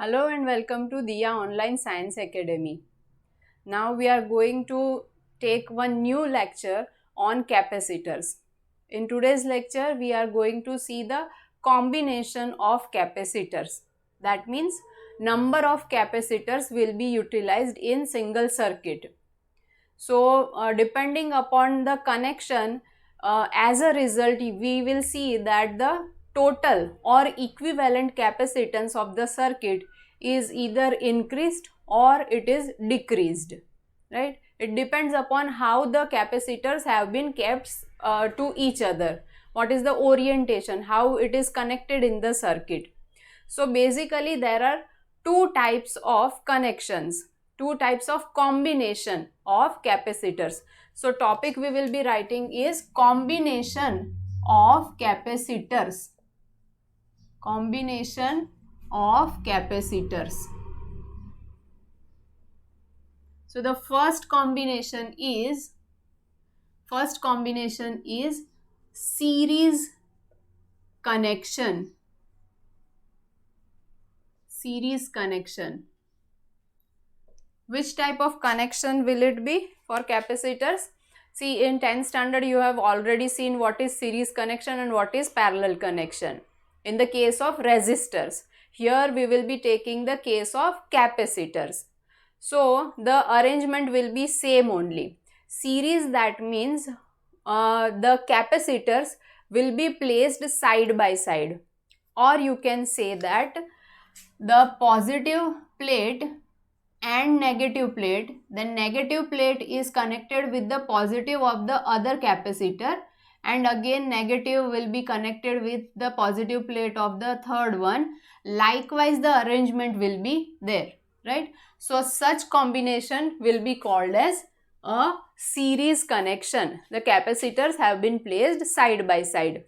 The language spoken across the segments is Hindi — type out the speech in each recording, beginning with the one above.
Hello and welcome to Diya Online Science Academy. Now we are going to take one new lecture on capacitors. In today's lecture, we are going to see the combination of capacitors. That means number of capacitors will be utilized in single circuit. So depending upon the connection, as a result we will see that the total or equivalent capacitance of the circuit is either increased or it is decreased, right? It depends upon how the capacitors have been kept to each other, what is the orientation, how it is connected in the circuit. So basically there are two types of connections, two types of combination of capacitors. So topic we will be writing is combination of capacitors. Combination of capacitors. So the first combination is series connection. Series connection. Which type of connection will it be for capacitors? See, in 10th standard you have already seen what is series connection and what is parallel connection. In the case of resistors, here we will be taking the case of capacitors. So the arrangement will be same only. Series, that means the capacitors will be placed side by side, or you can say that the positive plate and negative plate, the negative plate is connected with the positive of the other capacitor, and again negative will be connected with the positive plate of the third one. Likewise the arrangement will be there, right? So such combination will be called as a series connection. The capacitors have been placed side by side.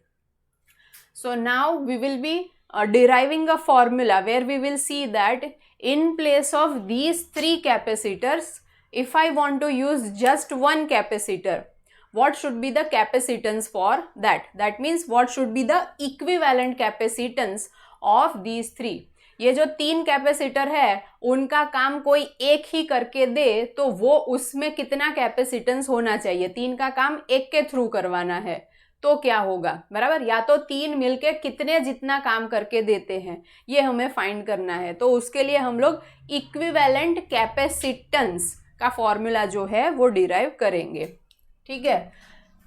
So now we will be deriving a formula where we will see that in place of these three capacitors, if I want to use just one capacitor, what should be the capacitance for that? That means what should be the equivalent capacitance of these three. ये जो तीन कैपेसिटर है उनका काम कोई एक ही करके दे तो वो उसमें कितना कैपेसिटेंस होना चाहिए, तीन का काम एक के थ्रू करवाना है तो क्या होगा, बराबर? या तो तीन मिलके कितने जितना काम करके देते हैं ये हमें फाइंड करना है, तो उसके लिए हम लोग इक्विवेलेंट कैपेसिटेंस का फॉर्मूला जो है वो डिराइव करेंगे, ठीक है?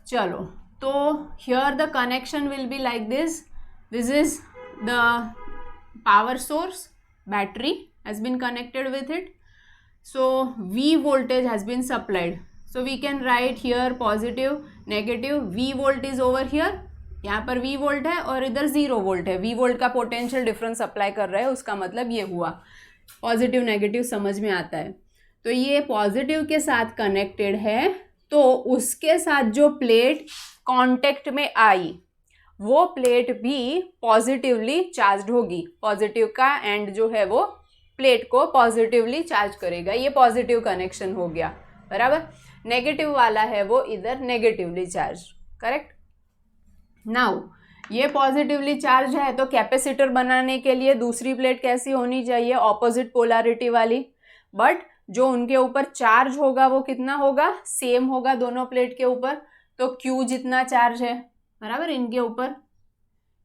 चलो, तो here the connection will be like this. This is the power source, battery has been connected with it. So V voltage has been supplied. So we can write here positive, negative. V volt is over here. यहाँ पर V वोल्ट है और इधर 0 वोल्ट है. V वोल्ट का पोटेंशियल डिफरेंस अप्लाई कर रहा है, उसका मतलब ये हुआ. पॉजिटिव नेगेटिव समझ में आता है. तो ये पॉजिटिव के साथ कनेक्टेड है, तो उसके साथ जो प्लेट कॉन्टेक्ट में आई वो प्लेट भी पॉजिटिवली चार्ज्ड होगी. पॉजिटिव का एंड जो है वो प्लेट को पॉजिटिवली चार्ज करेगा. ये पॉजिटिव कनेक्शन हो गया, बराबर. नेगेटिव वाला है वो इधर नेगेटिवली चार्ज, करेक्ट. नाउ ये पॉजिटिवली चार्ज है तो कैपेसिटर बनाने के लिए दूसरी प्लेट कैसी होनी चाहिए? ऑपोजिट पोलैरिटी वाली. बट जो उनके ऊपर चार्ज होगा वो कितना होगा? सेम होगा दोनों प्लेट के ऊपर. तो Q जितना चार्ज है, बराबर, इनके ऊपर,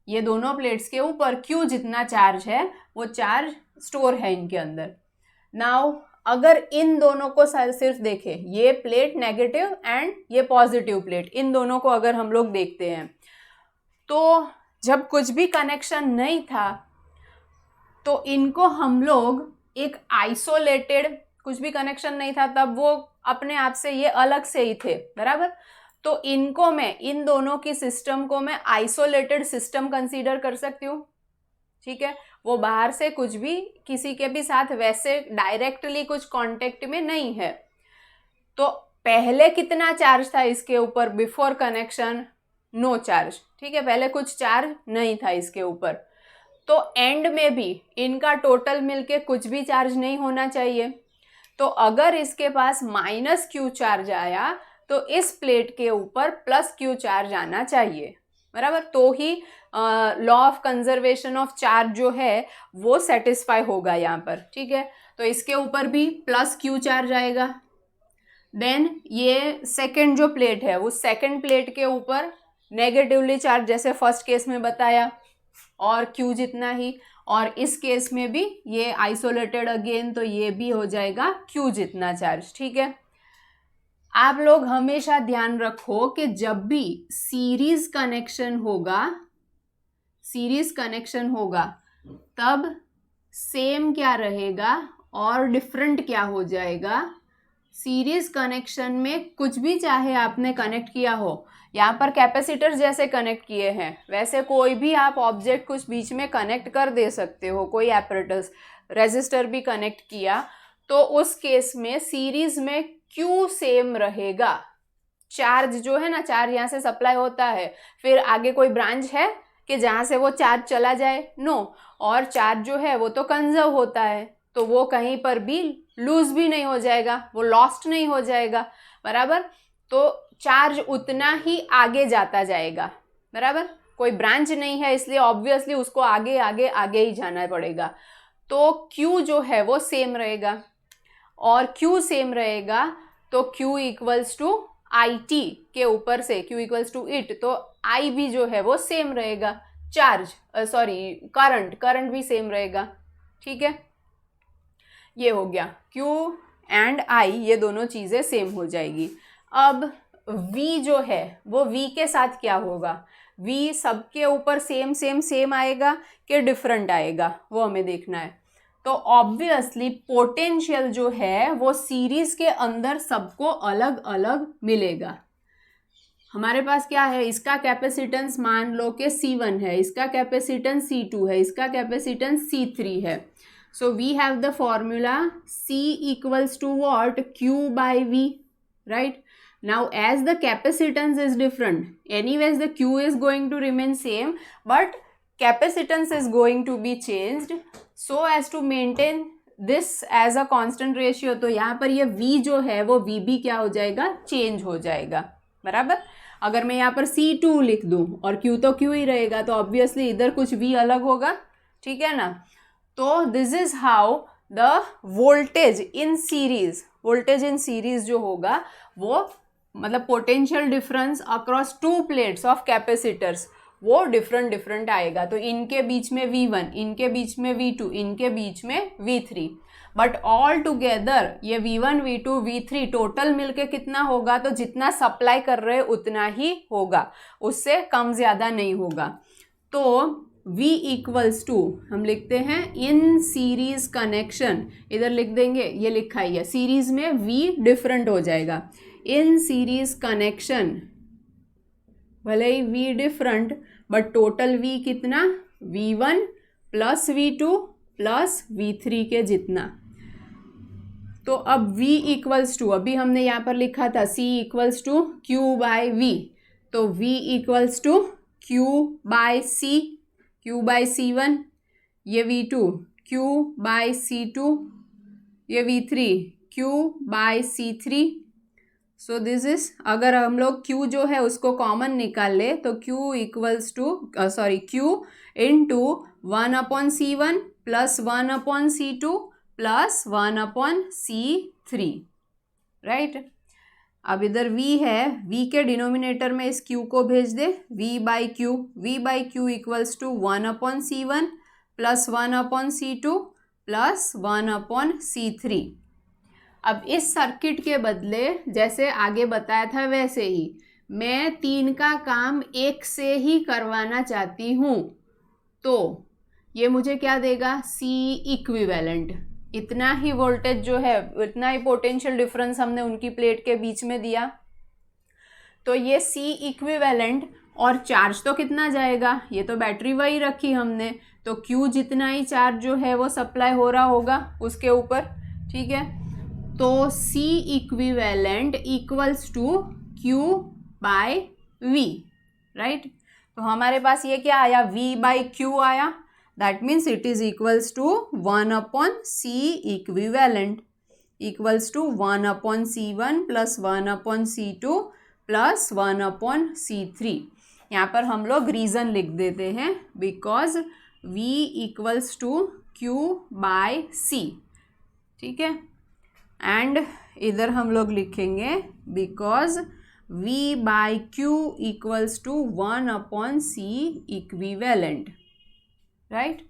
ये दोनों प्लेट्स के ऊपर Q जितना चार्ज है वो चार्ज स्टोर है इनके अंदर. नाउ अगर इन दोनों को सिर्फ देखें, ये प्लेट नेगेटिव एंड ये पॉजिटिव प्लेट, इन दोनों को अगर हम लोग देखते हैं तो जब कुछ भी कनेक्शन नहीं था तो इनको हम लोग एक आइसोलेटेड, कुछ भी कनेक्शन नहीं था तब वो अपने आप से ये अलग से ही थे, बराबर. तो इनको मैं, इन दोनों की सिस्टम को मैं आइसोलेटेड सिस्टम कंसीडर कर सकती हूँ, ठीक है. वो बाहर से कुछ भी किसी के भी साथ वैसे डायरेक्टली कुछ कांटेक्ट में नहीं है. तो पहले कितना चार्ज था इसके ऊपर बिफोर कनेक्शन? नो चार्ज, ठीक है. पहले कुछ चार्ज नहीं था इसके ऊपर. तो एंड में भी इनका टोटल मिलके कुछ भी चार्ज नहीं होना चाहिए. तो अगर इसके पास -Q चार्ज आया तो इस प्लेट के ऊपर +Q चार्ज आना चाहिए, बराबर, तो ही law of conservation of charge जो है वो सेटिस्फाई होगा यहाँ पर, ठीक है। तो इसके ऊपर भी प्लस क्यू चार्ज आएगा। देन ये सेकंड जो प्लेट है उस सेकंड प्लेट के ऊपर नेगेटिवली चार्ज, जैसे फर्स्ट केस में बताया, और क्यू जितना ही, और इस केस में भी ये आइसोलेटेड अगेन, तो ये भी हो जाएगा क्यू जितना चार्ज, ठीक है। आप लोग हमेशा ध्यान रखो कि जब भी सीरीज कनेक्शन होगा तब सेम क्या रहेगा और डिफरेंट क्या हो जाएगा। सीरीज कनेक्शन में कुछ भी चाहे आपने कनेक्ट किया हो, यहाँ पर कैपेसिटर जैसे कनेक्ट किए हैं वैसे कोई भी आप ऑब्जेक्ट कुछ बीच में कनेक्ट कर दे सकते हो, कोई एपरेटस, रेजिस्टर भी कनेक्ट किया, तो उस केस में सीरीज में क्यू सेम रहेगा। चार्ज जो है ना, चार्ज यहाँ से सप्लाई होता है, फिर आगे कोई ब्रांच है कि जहाँ से वो चार्ज चला जाए, नो, और चार्ज जो है वो तो कंजर्व होता है, तो वो कहीं पर भी लूज भी नहीं हो जाएगा, वो लॉस्ट नहीं हो जाएगा, बराबर। तो चार्ज उतना ही आगे जाता जाएगा, बराबर। कोई ब्रांच नहीं है इसलिए ऑब्वियसली उसको आगे आगे आगे ही जाना पड़ेगा। तो Q जो है वो सेम रहेगा, और Q सेम रहेगा तो Q इक्वल्स टू IT के ऊपर से Q इक्वल्स टू इट, तो I भी जो है वो सेम रहेगा। चार्ज करंट भी सेम रहेगा, ठीक है। ये हो गया Q एंड I, ये दोनों चीज़ें सेम हो जाएगी। अब V जो है वो V के साथ क्या होगा, V सबके ऊपर सेम आएगा कि डिफरेंट आएगा, वो हमें देखना है। तो ऑब्वियसली पोटेंशियल जो है वो सीरीज के अंदर सबको अलग अलग मिलेगा। हमारे पास क्या है, इसका कैपेसिटेंस मान लो कि C1 है, इसका कैपेसिटेंस C2 है, इसका कैपेसिटेंस C3 है। So we have the formula C equals to what, Q by V, right? Now as the capacitance is different, anyways the Q is going to remain same, but capacitance is going to be changed so as to maintain this as a constant ratio। तो यहाँ पर ये V जो है वो V भी क्या हो जाएगा, चेंज हो जाएगा, बराबर। अगर मैं यहाँ पर C2 लिख दूँ और Q तो Q ही रहेगा, तो ऑब्वियसली इधर कुछ V अलग होगा, ठीक है ना। तो this is how the voltage in series जो होगा वो मतलब potential difference across to plates of capacitors वो डिफरेंट आएगा। तो इनके बीच में V1, इनके बीच में V2, इनके बीच में V3, बट ऑल टुगेदर ये V1, V2, V3 टोटल मिलके कितना होगा, तो जितना सप्लाई कर रहे उतना ही होगा, उससे कम ज़्यादा नहीं होगा। तो V इक्वल्स टू हम लिखते हैं इन सीरीज कनेक्शन, इधर लिख देंगे, ये लिखा ही है, सीरीज में V डिफरेंट हो जाएगा। इन सीरीज कनेक्शन भले ही V different but total V कितना, V1 plus V2 plus V3 के जितना। तो अब V इक्वल्स टू, अभी हमने यहाँ पर लिखा था C equals to Q by V, तो V equals to Q by C, Q by C1, ये V2 Q बाय C2, ये V3 Q by C3। So this is, अगर हम लोग Q जो है उसको कॉमन निकाल ले तो Q equals to Q into 1/C1 plus 1/C2 plus 1/C3, right. अब इधर V है, V के डिनोमिनेटर में इस Q को भेज दे, V by Q equals to 1/C1 plus 1/C2 plus 1/C3। अब इस सर्किट के बदले जैसे आगे बताया था वैसे ही मैं 3 का काम एक से ही करवाना चाहती हूँ, तो ये मुझे क्या देगा, C इक्विवेलेंट, इतना ही वोल्टेज जो है इतना ही पोटेंशियल डिफरेंस हमने उनकी प्लेट के बीच में दिया। तो ये C इक्विवेलेंट, और चार्ज तो कितना जाएगा, ये तो बैटरी वही रखी हमने, तो Q जितना ही चार्ज जो है वो सप्लाई हो रहा होगा उसके ऊपर, ठीक है। तो C equivalent equals to Q by V, right. तो हमारे पास ये क्या आया, V बाई Q आया, that means it is equals to 1/C equivalent equals to 1/C1 plus 1/C2 plus 1/C3। यहाँ पर हम लोग रीज़न लिख देते हैं, because V equals to Q by C, ठीक है। एंड इधर हम लोग लिखेंगे because V by Q equals to 1/C equivalent, right.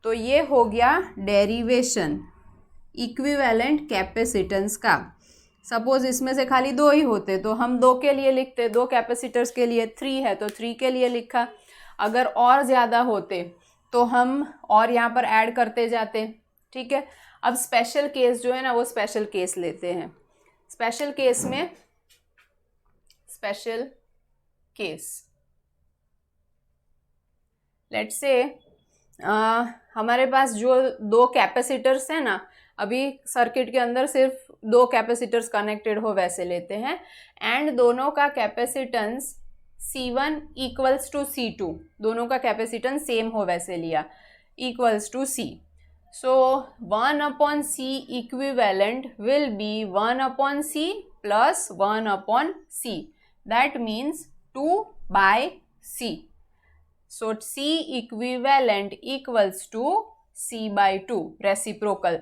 तो ये हो गया डेरिवेशन इक्विवेलेंट कैपेसिटेंस का। सपोज इसमें से खाली 2 ही होते तो हम 2 के लिए लिखते, 2 कैपेसिटर्स के लिए, 3 है तो 3 के लिए लिखा। अगर और ज़्यादा होते तो हम और यहाँ पर ऐड करते जाते, ठीक है। अब स्पेशल केस जो है ना, वो स्पेशल केस लेते हैं। स्पेशल केस में स्पेशल केस, लेट्स से हमारे पास जो 2 कैपेसिटर्स हैं ना, अभी सर्किट के अंदर सिर्फ 2 कैपेसिटर्स कनेक्टेड हो वैसे लेते हैं, एंड दोनों का capacitance C1 equals to C2, दोनों का कैपेसिटेंस सेम हो वैसे लिया, equals to C। So 1/C equivalent will be 1/C plus 1/C, that means 2/C। So C equivalent equals to C/2, reciprocal,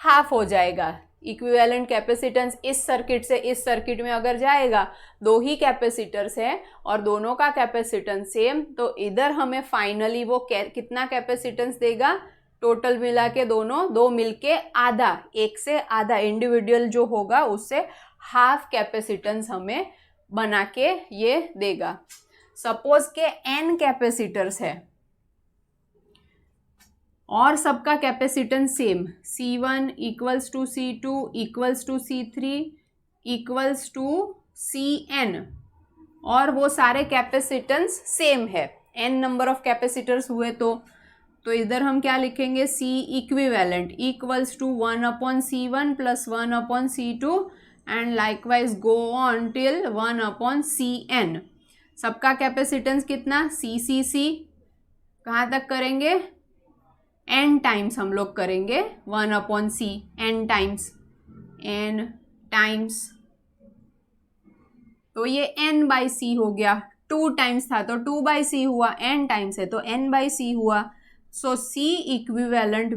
half हो जाएगा। इक्विवेलेंट कैपेसिटेंस इस सर्किट से इस सर्किट में अगर जाएगा, 2 ही कैपेसिटर्स है और दोनों का कैपेसिटेंस सेम, तो इधर हमें फाइनली वो कितना कैपेसिटेंस देगा, टोटल मिला के दोनों 2 मिलके आधा, 1 से आधा, इंडिविजुअल जो होगा उससे हाफ कैपेसिटेंस हमें बना के ये देगा। सपोज के n कैपेसिटर्स है और सबका capacitance same, C1 equals to C2 equals to C3 equals to Cn, और वो सारे कैपेसिटेंस सेम है, n नंबर ऑफ कैपेसिटर्स हुए तो इधर हम क्या लिखेंगे, C equivalent equals to 1/C1 plus 1/C2 and likewise go on till 1/Cn। सबका कैपेसिटेंस कितना, C कहाँ तक करेंगे, n टाइम्स हम लोग करेंगे 1/C, n टाइम्स, तो ये n/C हो गया। 2 टाइम्स था तो 2/C हुआ, n टाइम्स है तो n/C हुआ। सो C equivalent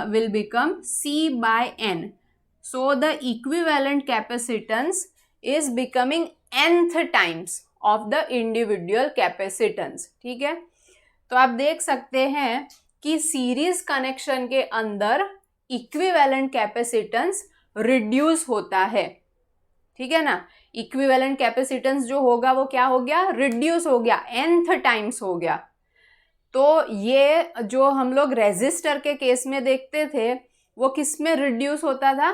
will become C/n। So the equivalent capacitance is becoming nth times of the individual capacitance, ठीक है। तो आप देख सकते हैं कि सीरीज कनेक्शन के अंदर इक्विवेलेंट कैपेसिटेंस रिड्यूस होता है, ठीक है ना। इक्विवेलेंट कैपेसिटेंस जो होगा वो क्या हो गया, रिड्यूस हो गया, nth टाइम्स हो गया। तो ये जो हम लोग रेजिस्टर के केस में देखते थे, वो किस में रिड्यूस होता था,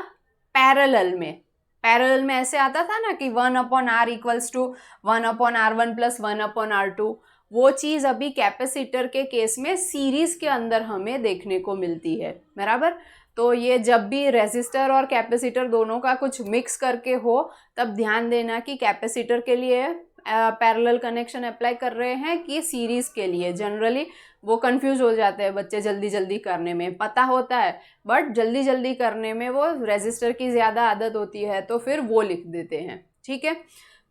पैरेलल में। पैरेलल में ऐसे आता था ना कि 1/R equals to 1/R1 plus 1/R2, वो चीज़ अभी कैपेसिटर के केस में सीरीज के अंदर हमें देखने को मिलती है, बराबर। तो ये जब भी रेजिस्टर और कैपेसिटर दोनों का कुछ मिक्स करके हो, तब ध्यान देना कि कैपेसिटर के लिए पैरेलल कनेक्शन अप्लाई कर रहे हैं कि सीरीज के लिए। जनरली वो कंफ्यूज हो जाते हैं बच्चे, जल्दी जल्दी करने में पता होता है बट जल्दी जल्दी करने में वो रेजिस्टर की ज़्यादा आदत होती है, तो फिर वो लिख देते हैं, ठीक है।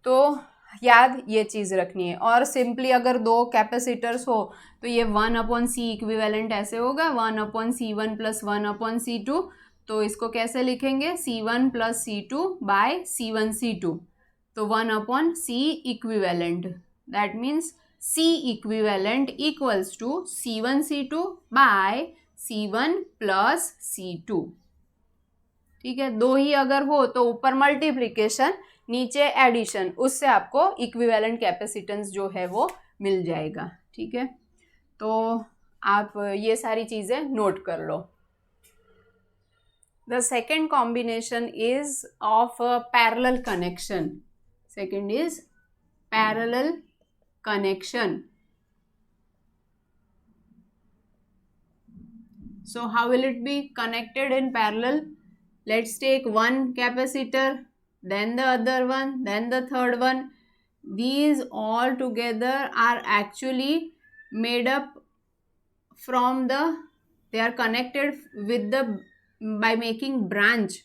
तो याद ये चीज़ रखनी है। और सिंपली अगर 2 कैपेसिटर्स हो तो ये 1/C इक्विवेलेंट ऐसे होगा, 1/C1 प्लस 1/C2, तो इसको कैसे लिखेंगे, C1 plus C2 by C1 C2, तो 1/C equivalent, that means C equivalent equals to C1 C2 by C1 plus C2, ठीक है। 2 ही अगर हो तो ऊपर मल्टीप्लिकेशन, नीचे एडिशन, उससे आपको इक्विवेलेंट कैपेसिटेंस जो है वो मिल जाएगा, ठीक है। तो आप ये सारी चीज़ें नोट कर लो। The second combination is of parallel connection. Second is parallel connection. So how will it be connected in parallel? Let's take one capacitor, then the other one, then the third one. These all together are actually made up from they are connected with by making branch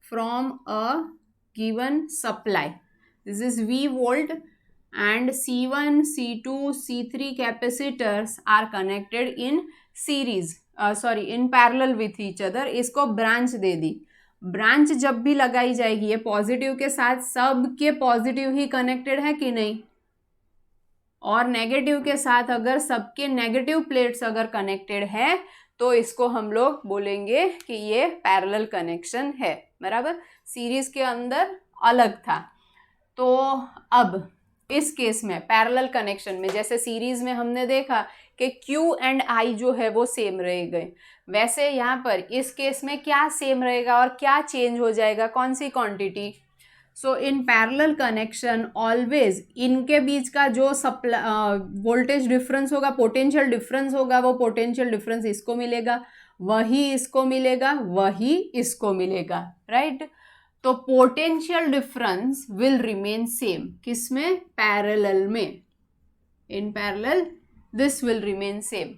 from a given supply. This is V volt and C1, C2, C3 capacitors are connected in series, in parallel with each other. इसको ब्रांच दे दी. ब्रांच जब भी लगाई जाएगी ये पॉजिटिव के साथ सब के पॉजिटिव ही कनेक्टेड है कि नहीं, और नेगेटिव के साथ अगर सबके नेगेटिव प्लेट्स अगर कनेक्टेड है तो इसको हम लोग बोलेंगे कि ये पैरेलल कनेक्शन है. बराबर. सीरीज के अंदर अलग था. तो अब इस केस में पैरेलल कनेक्शन में जैसे सीरीज में हमने देखा कि Q एंड I जो है वो सेम रह गए, वैसे यहाँ पर इस केस में क्या सेम रहेगा और क्या चेंज हो जाएगा, कौन सी quantity. So in parallel connection always इनके बीच का जो वोल्टेज डिफरेंस होगा, पोटेंशियल डिफरेंस होगा, वो पोटेंशियल डिफरेंस इसको मिलेगा, वही इसको मिलेगा, वही इसको मिलेगा. राइट. तो potential difference will remain same. किसमें? पैरेलल में. In parallel this will remain same.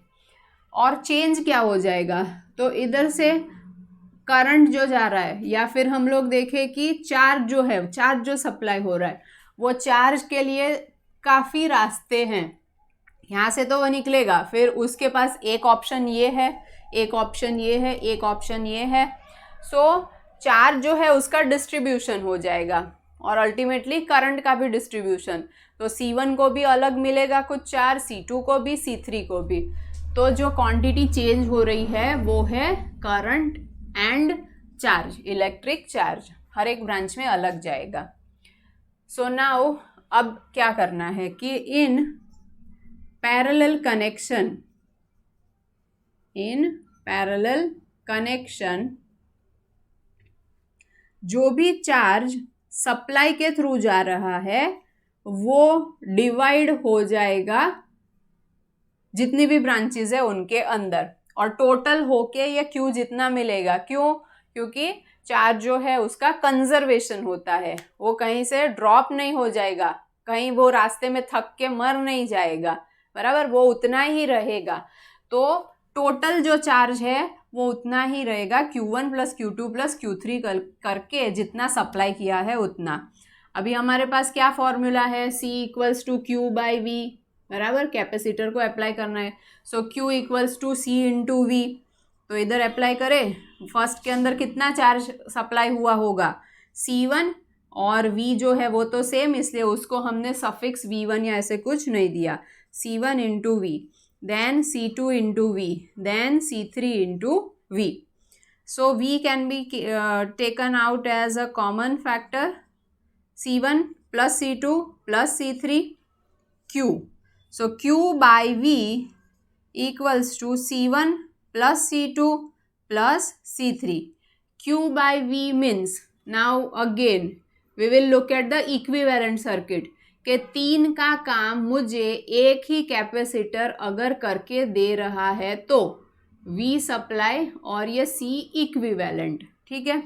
और चेंज क्या हो जाएगा, तो इधर से करंट जो जा रहा है या फिर हम लोग देखें कि चार्ज जो है, चार्ज जो सप्लाई हो रहा है, वो चार्ज के लिए काफ़ी रास्ते हैं. यहाँ से तो वो निकलेगा, फिर उसके पास एक ऑप्शन ये है, एक ऑप्शन ये है, एक ऑप्शन ये है. सो चार्ज जो है उसका डिस्ट्रीब्यूशन हो जाएगा और अल्टीमेटली करंट का भी डिस्ट्रीब्यूशन. तो C1 को भी अलग मिलेगा कुछ चार्ज, C2 को भी, C3 को भी. तो जो क्वांटिटी चेंज हो रही है वो है current and charge, electric charge. हर एक ब्रांच में अलग जाएगा. सो नाउ अब क्या करना है कि इन पैरेलल कनेक्शन जो भी चार्ज सप्लाई के थ्रू जा रहा है वो डिवाइड हो जाएगा जितनी भी ब्रांचेस है उनके अंदर, और टोटल होके ये Q जितना मिलेगा. क्यों? क्योंकि चार्ज जो है उसका कंजर्वेशन होता है, वो कहीं से ड्रॉप नहीं हो जाएगा, कहीं वो रास्ते में थक के मर नहीं जाएगा. बराबर. वो उतना ही रहेगा. तो टोटल जो चार्ज है वो उतना ही रहेगा, Q1 plus Q2 plus Q3 करके जितना सप्लाई किया है उतना. अभी हमारे पास क्या फॉर्मूला है, C equals to Q by V. बराबर. कैपेसिटर को अप्लाई करना है. So Q equals to C into V. तो इधर अप्लाई करें. फर्स्ट के अंदर कितना चार्ज सप्लाई हुआ होगा, C1, और V जो है वो तो सेम, इसलिए उसको हमने सफिक्स V1 या ऐसे कुछ नहीं दिया. C1 into V, then C2 into V, then C3 into V. So V can be taken out as a common factor, C1 plus C2 plus C3 Q. So Q by V equals to C1 plus C2 plus C3. Q by V means, now again we will look at the equivalent circuit. कि 3 का काम मुझे एक ही कैपेसिटर अगर करके दे रहा है तो V सप्लाई और ये C इक्विवेलेंट. ठीक है.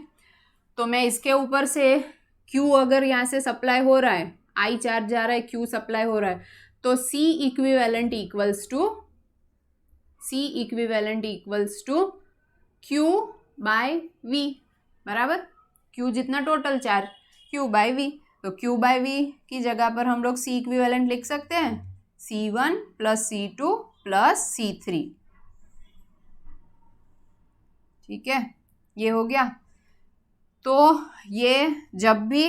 तो मैं इसके ऊपर से Q अगर यहाँ से सप्लाई हो रहा है, I चार्ज जा रहा है, Q सप्लाई हो रहा है, तो C equivalent equals to Q by V. बराबर. Q जितना total charge, Q by V. तो Q बाय V की जगह पर हम लोग C इक्विवेलेंट लिख सकते हैं, C1 plus C2 plus C3. ठीक है, ये हो गया. तो ये जब भी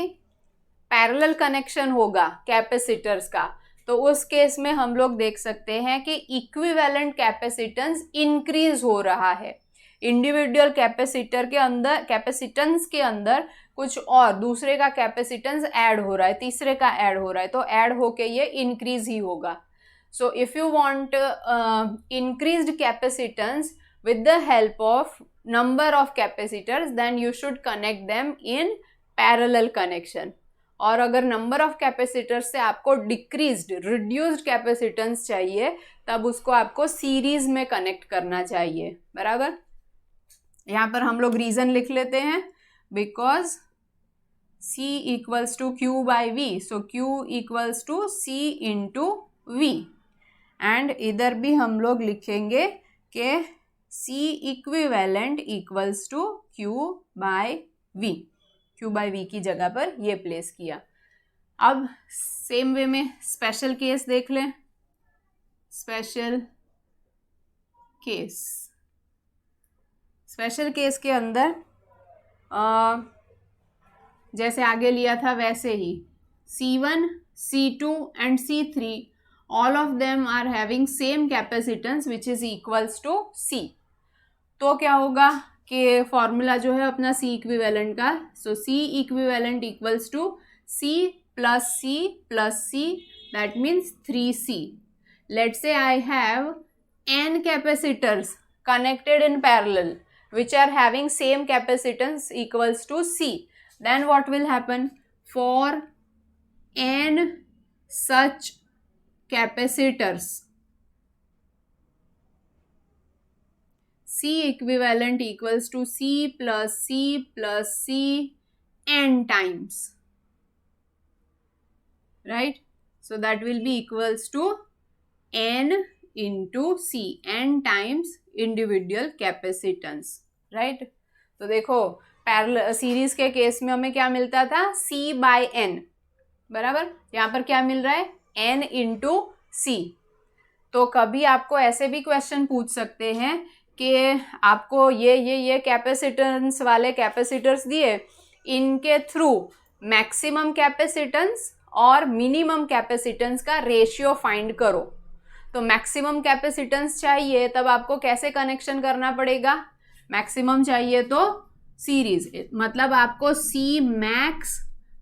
पैरेलल कनेक्शन होगा कैपेसिटर्स का, तो उस केस में हम लोग देख सकते हैं कि इक्विवेलेंट कैपेसिटेंस इंक्रीज हो रहा है. इंडिविजुअल कैपेसिटेंस के अंदर कुछ और दूसरे का कैपेसिटेंस ऐड हो रहा है, तीसरे का ऐड हो रहा है, तो ऐड होके ये इंक्रीज ही होगा. So if you want increased capacitance with the help of number of capacitors, then you should connect them in parallel connection. और अगर नंबर ऑफ कैपेसिटर्स से आपको रिड्यूस्ड कैपेसिटेंस चाहिए, तब उसको आपको सीरीज में कनेक्ट करना चाहिए. बराबर. यहाँ पर हम लोग रीजन लिख लेते हैं, because C equals to Q by V, so Q equals to C into V. And इधर भी हम लोग लिखेंगे कि C equivalent equals to Q by V. Q by V की जगह पर ये प्लेस किया. अब सेम वे में स्पेशल केस देख लें. स्पेशल केस, स्पेशल केस के अंदर जैसे आगे लिया था वैसे ही C1, C2 and C3 all of them are having same capacitance which is equals to C. तो क्या होगा कि फॉर्मूला जो है अपना C इक्विवेलेंट का, so C equivalent equals to C plus C plus C, that means 3C. Let's say I have n capacitors connected in parallel which are having same capacitance equals to C. Then what will happen? For n such capacitors, C equivalent equals to C plus C n times, right? So that will be equals to n into C, n times individual capacitance, right? तो देखो पैरेलल सीरीज के केस में हमें क्या मिलता था? C by n, बराबर. यहाँ पर क्या मिल रहा है? n into C. तो कभी आपको ऐसे भी क्वेश्चन पूछ सकते हैं कि आपको ये कैपेसिटेंस वाले कैपेसिटर्स दिए, इनके थ्रू मैक्सिमम कैपेसिटेंस और मिनिमम कैपेसिटेंस का रेशियो फाइंड करो. तो मैक्सिमम कैपेसिटेंस चाहिए तब आपको कैसे कनेक्शन करना पड़ेगा? मैक्सिमम चाहिए तो सीरीज, मतलब आपको C max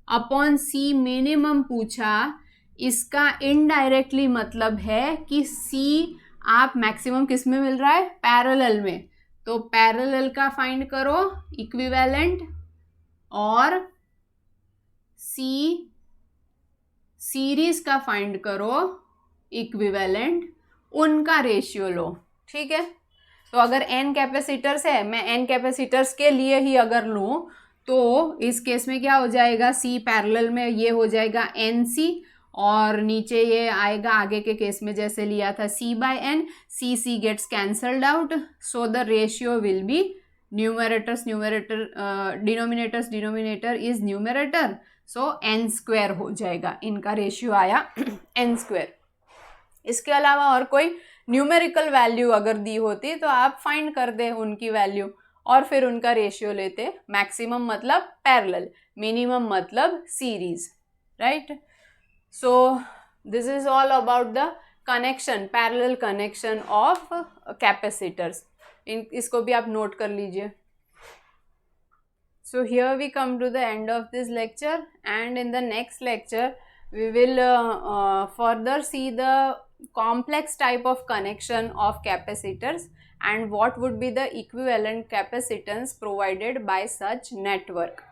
upon C minimum पूछा, इसका इनडायरेक्टली मतलब है कि C आप मैक्सिमम किस में मिल रहा है? पैरेलल में. तो पैरेलल का फाइंड करो इक्विवेलेंट, और C सीरीज का फाइंड करो इक्विवेलेंट, उनका रेशियो लो. ठीक है. तो अगर n कैपेसिटर्स है, मैं n कैपेसिटर्स के लिए ही अगर लूँ तो इस केस में क्या हो जाएगा? C पैरेलल में ये हो जाएगा NC, और नीचे ये आएगा आगे के केस में जैसे लिया था C by n. C gets cancelled out, so the ratio will be numerators denominator is numerator, so n square हो जाएगा. इनका रेशियो आया n square. इसके अलावा और कोई न्यूमेरिकल वैल्यू अगर दी होती तो आप फाइंड कर दे उनकी वैल्यू और फिर उनका रेशियो लेते. मैक्सिमम मतलब पैरेलल, मिनिमम मतलब series, right? So this is all about the connection, parallel connection of capacitors. इसको भी आप नोट कर लीजिए. So here we come to the end of this lecture, and in the next lecture we will further see the complex type of connection of capacitors and what would be the equivalent capacitance provided by such network.